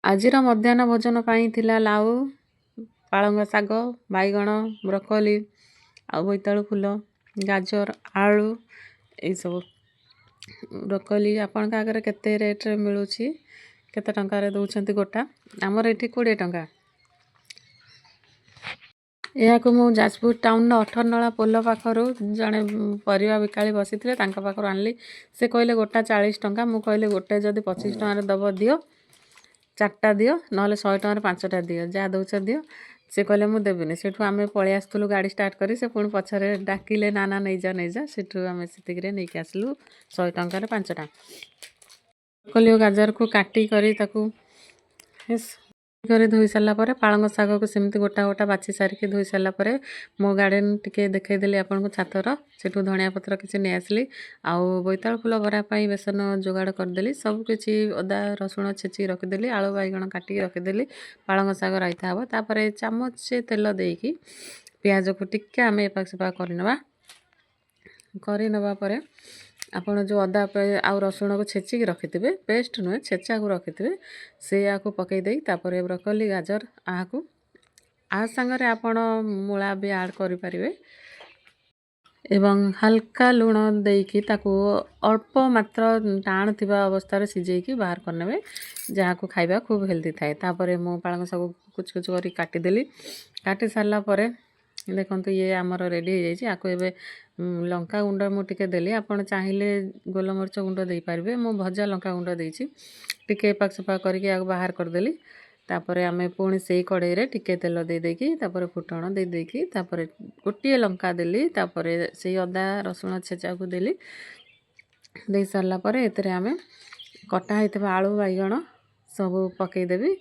ଆଜିର ମଧ୍ୟାହ୍ନ ଭୋଜନ ପାଇଁ ଥିଲା ଲାଉ, ପାଳଙ୍ଗ ଶାଗ, ବାଇଗଣ, ବ୍ରୋକୋଲି ଆଉ ବୋଇତାଳୁ ଫୁଲ, ଗାଜର, ଆଳୁ ଏଇସବୁ। ବ୍ରୋକୋଲି ଆପଣଙ୍କ ଆଗରେ କେତେ ରେଟ୍ରେ ମିଳୁଛି, କେତେ ଟଙ୍କାରେ ଦେଉଛନ୍ତି ଗୋଟା? ଆମର ଏଠି 20 ଟଙ୍କା। ଏହାକୁ ମୁଁ ଯାଜପୁର ଟାଉନର 18ନଳା ପୋଲ ପାଖରୁ ଜଣେ ପରିବା ବିକାଳି ବସିଥିଲେ ତାଙ୍କ ପାଖରୁ ଆଣିଲି। ସେ କହିଲେ ଗୋଟା 40 ଟଙ୍କା। ମୁଁ କହିଲି ଗୋଟେ ଯଦି 25 ଟଙ୍କାରେ ଦେବ ଦିଅ, 4ଟା ଦିଅ, ନହେଲେ 100 ଟଙ୍କାରେ 5ଟା ଦିଅ, ଯାହା ଦେଉଛ ଦିଅ। ସେ କହିଲେ ମୁଁ ଦେବିନି। ସେଠୁ ଆମେ ପଳେଇ ଆସିଥିଲୁ ଗାଡ଼ି ଷ୍ଟାର୍ଟ କରି। ସେ ପୁଣି ପଛରେ ଡାକିଲେ ନା ନା ନେଇଯା ନେଇଯା। ସେଠୁ ଆମେ ସେତିକିରେ ନେଇକି ଆସିଲୁ 100 ଟଙ୍କାରେ 5ଟା। ବ୍ରୋକୋଲି ଓ ଗାଜରକୁ କାଟି କରି ତାକୁ କରି ଧୋଇ ସାରିଲା ପରେ ପାଳଙ୍ଗ ଶାଗକୁ ସେମିତି ଗୋଟା ଗୋଟା ବାଛି ସାରିକି ଧୋଇ ସାରିଲା ପରେ ମୋ ଗାର୍ଡ଼େନ୍ ଟିକେ ଦେଖେଇଦେଲି ଆପଣଙ୍କୁ ଛାତର। ସେଠୁ ଧଣିଆ ପତ୍ର କିଛି ନେଇ ଆସିଲି ଆଉ ବୋଇତାଳୁ ଫୁଲ ବରା ପାଇଁ ବେସନ ଯୋଗାଡ଼ କରିଦେଲି। ସବୁ କିଛି ଅଦା ରସୁଣ ଛେଚିକି ରଖିଦେଲି, ଆଳୁ ବାଇଗଣ କାଟିକି ରଖିଦେଲି। ପାଳଙ୍ଗ ଶାଗ ରାଇତା ହେବ। ତାପରେ ଚାମଚେ ତେଲ ଦେଇକି ପିଆଜକୁ ଟିକେ ଆମେ ଏପାଖ ସେପାଖ କରିନେବା ପରେ ଆପଣ ଯେଉଁ ଅଦା ଆଉ ରସୁଣକୁ ଛେଚିକି ରଖିଥିବେ, ପେଷ୍ଟ ନୁହେଁ ଛେଚାକୁ ରଖିଥିବେ, ସେଇଆକୁ ପକେଇ ଦେଇ ତାପରେ ବ୍ରୋକୋଲି ଗାଜର ସାଙ୍ଗରେ ଆପଣ ମୂଳା ବି ଆଡ଼୍ କରିପାରିବେ ଏବଂ ହାଲକା ଲୁଣ ଦେଇକି ତାକୁ ଅଳ୍ପ ମାତ୍ର ଟାଣ ଥିବା ଅବସ୍ଥାରେ ସିଝେଇକି ବାହାର କରିନେବେ, ଯାହାକୁ ଖାଇବା ଖୁବ୍ ହେଲ୍ଦି ଥାଏ। ତାପରେ ମୁଁ ପାଳଙ୍ଗ ଶାଗ କୁଚ କୁଚ କରି କାଟିଦେଲି। କାଟି ସାରିଲା ପରେ ଦେଖନ୍ତୁ ଇଏ ଆମର ରେଡ଼ି ହେଇଯାଇଛି। ଆକୁ ଏବେ ଲଙ୍କା ଗୁଣ୍ଡ ମୁଁ ଟିକେ ଦେଲି, ଆପଣ ଚାହିଁଲେ ଗୋଲମରିଚ ଗୁଣ୍ଡ ଦେଇପାରିବେ। ମୁଁ ଭଜା ଲଙ୍କା ଗୁଣ୍ଡ ଦେଇଛି। ଟିକେ ଏପାଖ ସେପାଖ କରିକି ଆକୁ ବାହାର କରିଦେଲି। ତାପରେ ଆମେ ପୁଣି ସେଇ କଡ଼େଇରେ ଟିକେ ତେଲ ଦେଇକି ତାପରେ ଫୁଟଣ ଦେଇକି ତାପରେ ଗୋଟିଏ ଲଙ୍କା ଦେଲି। ତାପରେ ସେଇ ଅଦା ରସୁଣ ଛେଚାକୁ ଦେଲି। ଦେଇ ସାରିଲା ପରେ ଏଥିରେ ଆମେ କଟା ହେଇଥିବା ଆଳୁ ବାଇଗଣ ସବୁ ପକେଇଦେବି।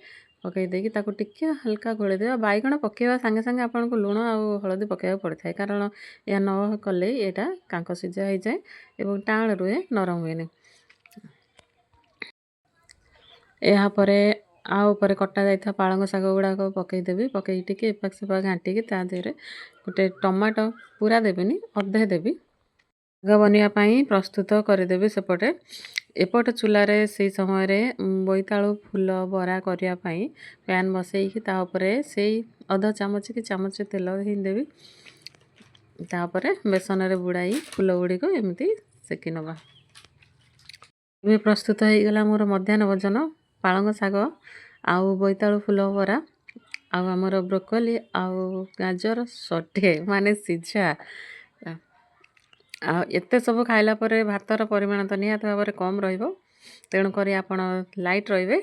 ପକେଇ ଦେଇକି ତାକୁ ଟିକେ ହାଲକା ଗୋଳେଇ ଦେବା। ବାଇଗଣ ପକେଇବା ସାଙ୍ଗେ ସାଙ୍ଗେ ଆପଣଙ୍କୁ ଲୁଣ ଆଉ ହଳଦୀ ପକେଇବାକୁ ପଡ଼ିଥାଏ, କାରଣ ଏହା ନ କଲେ ଏଇଟା କାଙ୍କ ସିଝା ହେଇଯାଏ ଏବଂ ଟାଣ ରୁହେ, ନରମ ହୁଏନି। ଏହାପରେ ଉପରେ କଟା ଯାଇଥିବା ପାଳଙ୍ଗ ଶାଗ ଗୁଡ଼ାକ ପକେଇଦେବି। ପକେଇକି ଟିକେ ଏପାଖ ସେପାଖ ଘାଣ୍ଟିକି ତା ଦେହରେ ଗୋଟେ ଟମାଟୋ ପୁରା ଦେବିନି, ଅଧେ ଦେବି। ଶାଗ ବନିବା ପାଇଁ ପ୍ରସ୍ତୁତ କରିଦେବି ସେପଟେ। ଏପଟ ଚୁଲାରେ ସେଇ ସମୟରେ ବୋଇତାଳୁ ଫୁଲ ବରା କରିବା ପାଇଁ ପ୍ୟାନ୍ ବସେଇକି ତା ଉପରେ ସେଇ ଅଧ ଚାମଚ କି ଚାମଚ ତେଲ ହିଁ ଦେବି। ତାପରେ ବେସନରେ ବୁଡ଼ାଇ ଫୁଲ ଗୁଡ଼ିକ ଏମିତି ସେକି ନେବା। ଏବେ ପ୍ରସ୍ତୁତ ହେଇଗଲା ମୋର ମଧ୍ୟାହ୍ନ ଭୋଜନ। ପାଳଙ୍ଗ ଶାଗ ଆଉ ବୋଇତାଳୁ ଫୁଲ ବରା ଆଉ ଆମର ବ୍ରୋକୋଲି ଆଉ ଗାଜର ସଟେ ମାନେ ସିଝା। ଆଉ ଏତେ ସବୁ ଖାଇଲା ପରେ ଭାତର ପରିମାଣ ତ ନିହାତି ଭାବରେ କମ୍ ରହିବ, ତେଣୁକରି ଆପଣ ଲାଇଟ୍ ରହିବେ।